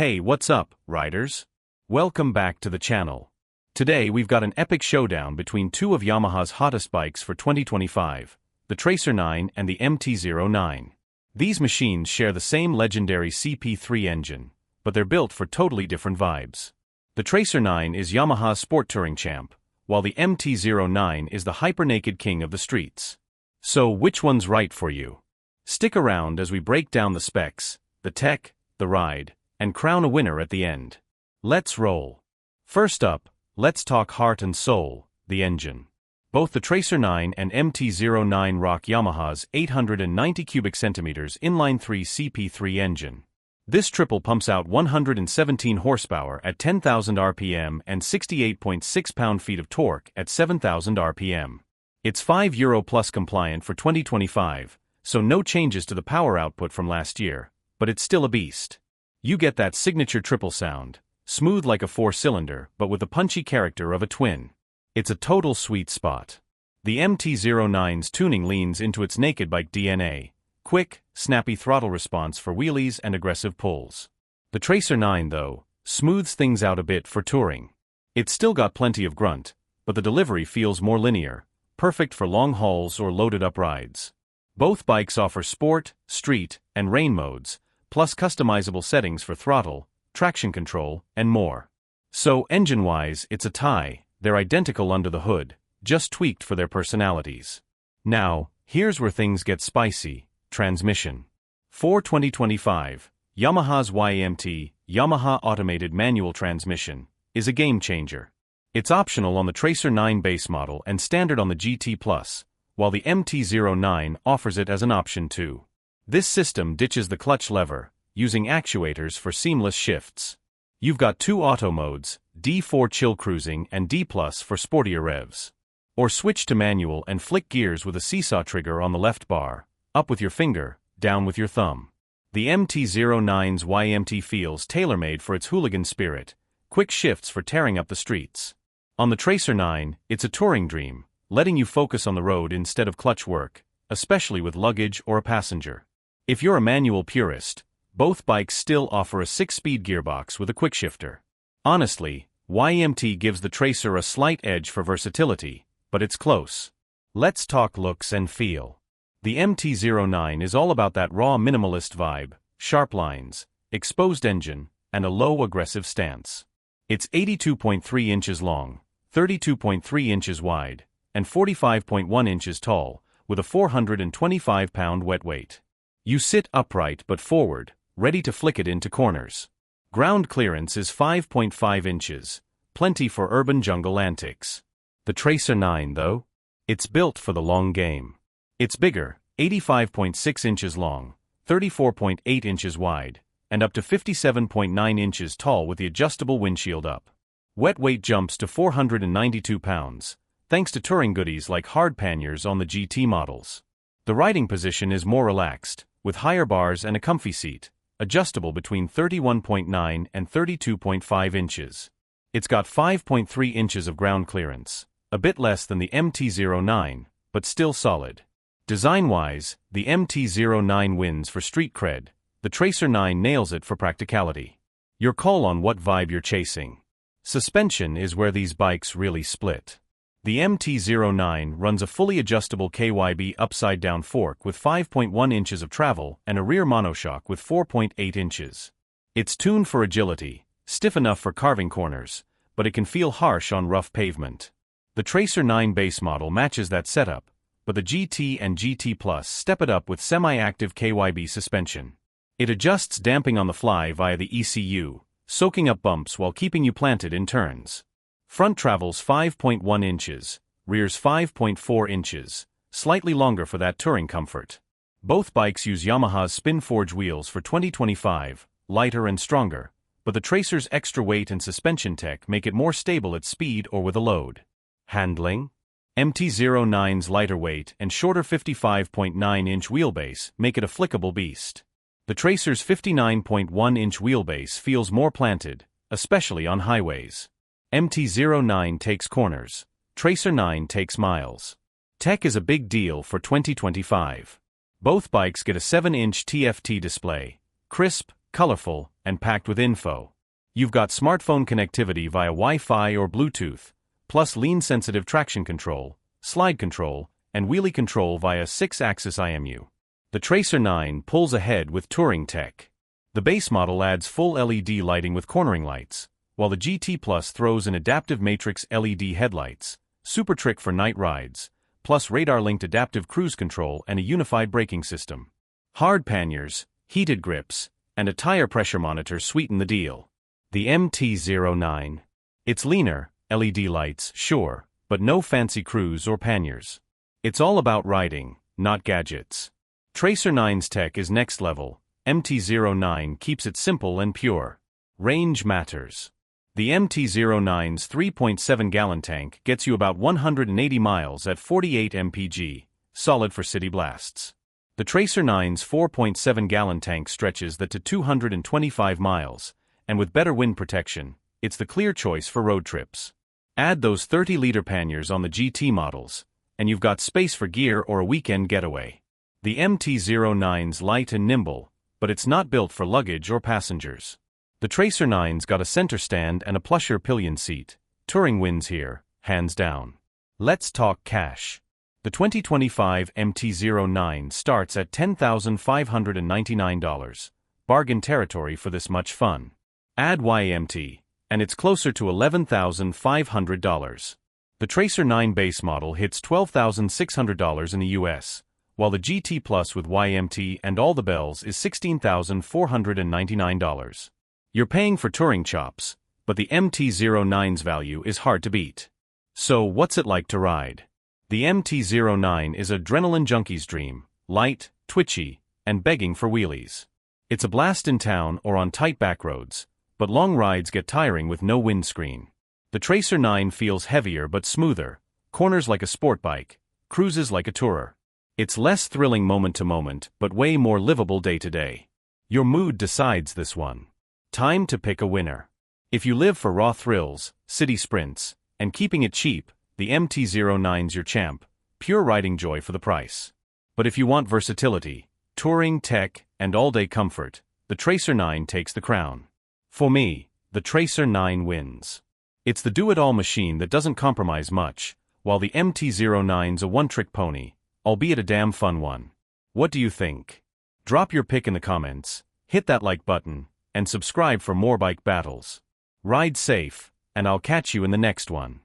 Hey, what's up, riders? Welcome back to the channel. Today we've got an epic showdown between two of Yamaha's hottest bikes for 2025, the Tracer 9 and the MT-09. These machines share the same legendary CP3 engine, but they're built for totally different vibes. The Tracer 9 is Yamaha's sport touring champ, while the MT-09 is the hyper-naked king of the streets. So which one's right for you? Stick around as we break down the specs, the tech, the ride, and crown a winner at the end. Let's roll. First up, let's talk heart and soul, the engine. Both the Tracer 9 and MT-09 rock Yamaha's 890 cubic centimeters inline-3 CP3 engine. This triple pumps out 117 horsepower at 10,000 RPM and 68.6 pound-feet of torque at 7,000 RPM. It's €5 plus compliant for 2025, so no changes to the power output from last year, but it's still a beast. You get that signature triple sound, smooth like a four-cylinder but with the punchy character of a twin. It's a total sweet spot. The MT-09's tuning leans into its naked bike DNA, quick, snappy throttle response for wheelies and aggressive pulls. The Tracer 9, though, smooths things out a bit for touring. It's still got plenty of grunt, but the delivery feels more linear, perfect for long hauls or loaded-up rides. Both bikes offer sport, street, and rain modes, plus customizable settings for throttle, traction control, and more. So, engine-wise, it's a tie. They're identical under the hood, just tweaked for their personalities. Now, here's where things get spicy: transmission. For 2025, Yamaha's Y-AMT, Yamaha Automated Manual Transmission, is a game-changer. It's optional on the Tracer 9 base model and standard on the GT+, while the MT-09 offers it as an option too. This system ditches the clutch lever, using actuators for seamless shifts. You've got two auto modes, D4 chill cruising and D+ for sportier revs. Or switch to manual and flick gears with a seesaw trigger on the left bar, up with your finger, down with your thumb. The MT-09's Y-AMT feels tailor-made for its hooligan spirit, quick shifts for tearing up the streets. On the Tracer 9, it's a touring dream, letting you focus on the road instead of clutch work, especially with luggage or a passenger. If you're a manual purist, both bikes still offer a 6-speed gearbox with a quick shifter. Honestly, Y-AMT gives the Tracer a slight edge for versatility, but it's close. Let's talk looks and feel. The MT-09 is all about that raw minimalist vibe, sharp lines, exposed engine, and a low aggressive stance. It's 82.3 inches long, 32.3 inches wide, and 45.1 inches tall, with a 425-pound wet weight. You sit upright but forward, ready to flick it into corners. Ground clearance is 5.5 inches, plenty for urban jungle antics. The Tracer 9, though? It's built for the long game. It's bigger, 85.6 inches long, 34.8 inches wide, and up to 57.9 inches tall with the adjustable windshield up. Wet weight jumps to 492 pounds, thanks to touring goodies like hard panniers on the GT models. The riding position is more relaxed, with higher bars and a comfy seat, adjustable between 31.9 and 32.5 inches. It's got 5.3 inches of ground clearance, a bit less than the MT-09, but still solid. Design-wise, the MT-09 wins for street cred, the Tracer 9 nails it for practicality. Your call on what vibe you're chasing. Suspension is where these bikes really split. The MT-09 runs a fully adjustable KYB upside-down fork with 5.1 inches of travel and a rear monoshock with 4.8 inches. It's tuned for agility, stiff enough for carving corners, but it can feel harsh on rough pavement. The Tracer 9 base model matches that setup, but the GT and GT Plus step it up with semi-active KYB suspension. It adjusts damping on the fly via the ECU, soaking up bumps while keeping you planted in turns. Front travels 5.1 inches, rears 5.4 inches, slightly longer for that touring comfort. Both bikes use Yamaha's Spinforge wheels for 2025, lighter and stronger, but the Tracer's extra weight and suspension tech make it more stable at speed or with a load. Handling? MT-09's lighter weight and shorter 55.9-inch wheelbase make it a flickable beast. The Tracer's 59.1-inch wheelbase feels more planted, especially on highways. MT-09 takes corners, Tracer 9 takes miles. Tech is a big deal for 2025. Both bikes get a 7-inch TFT display, crisp, colorful, and packed with info. You've got smartphone connectivity via Wi-Fi or Bluetooth, plus lean-sensitive traction control, slide control, and wheelie control via 6-axis IMU. The Tracer 9 pulls ahead with touring tech. The base model adds full LED lighting with cornering lights, while the GT Plus throws in adaptive matrix LED headlights, super trick for night rides, plus radar-linked adaptive cruise control and a unified braking system. Hard panniers, heated grips, and a tire pressure monitor sweeten the deal. The MT-09. It's leaner, LED lights, sure, but no fancy cruise or panniers. It's all about riding, not gadgets. Tracer 9's tech is next level. MT-09 keeps it simple and pure. Range matters. The MT-09's 3.7-gallon tank gets you about 180 miles at 48 mpg, solid for city blasts. The Tracer 9's 4.7-gallon tank stretches that to 225 miles, and with better wind protection, it's the clear choice for road trips. Add those 30-liter panniers on the GT models, and you've got space for gear or a weekend getaway. The MT-09's light and nimble, but it's not built for luggage or passengers. The Tracer 9's got a center stand and a plusher pillion seat. Touring wins here, hands down. Let's talk cash. The 2025 MT-09 starts at $10,599. Bargain territory for this much fun. Add Y-AMT, and it's closer to $11,500. The Tracer 9 base model hits $12,600 in the US, while the GT Plus with Y-AMT and all the bells is $16,499. You're paying for touring chops, but the MT-09's value is hard to beat. So what's it like to ride? The MT-09 is adrenaline junkie's dream, light, twitchy, and begging for wheelies. It's a blast in town or on tight back roads, but long rides get tiring with no windscreen. The Tracer 9 feels heavier but smoother, corners like a sport bike, cruises like a tourer. It's less thrilling moment to moment, but way more livable day to day. Your mood decides this one. Time to pick a winner. If you live for raw thrills, city sprints, and keeping it cheap, the MT-09's your champ, pure riding joy for the price. But if you want versatility, touring, tech, and all-day comfort, the Tracer 9 takes the crown. For me, the Tracer 9 wins. It's the do-it-all machine that doesn't compromise much, while the MT-09's a one-trick pony, albeit a damn fun one. What do you think? Drop your pick in the comments, hit that like button, and subscribe for more bike battles. Ride safe, and I'll catch you in the next one.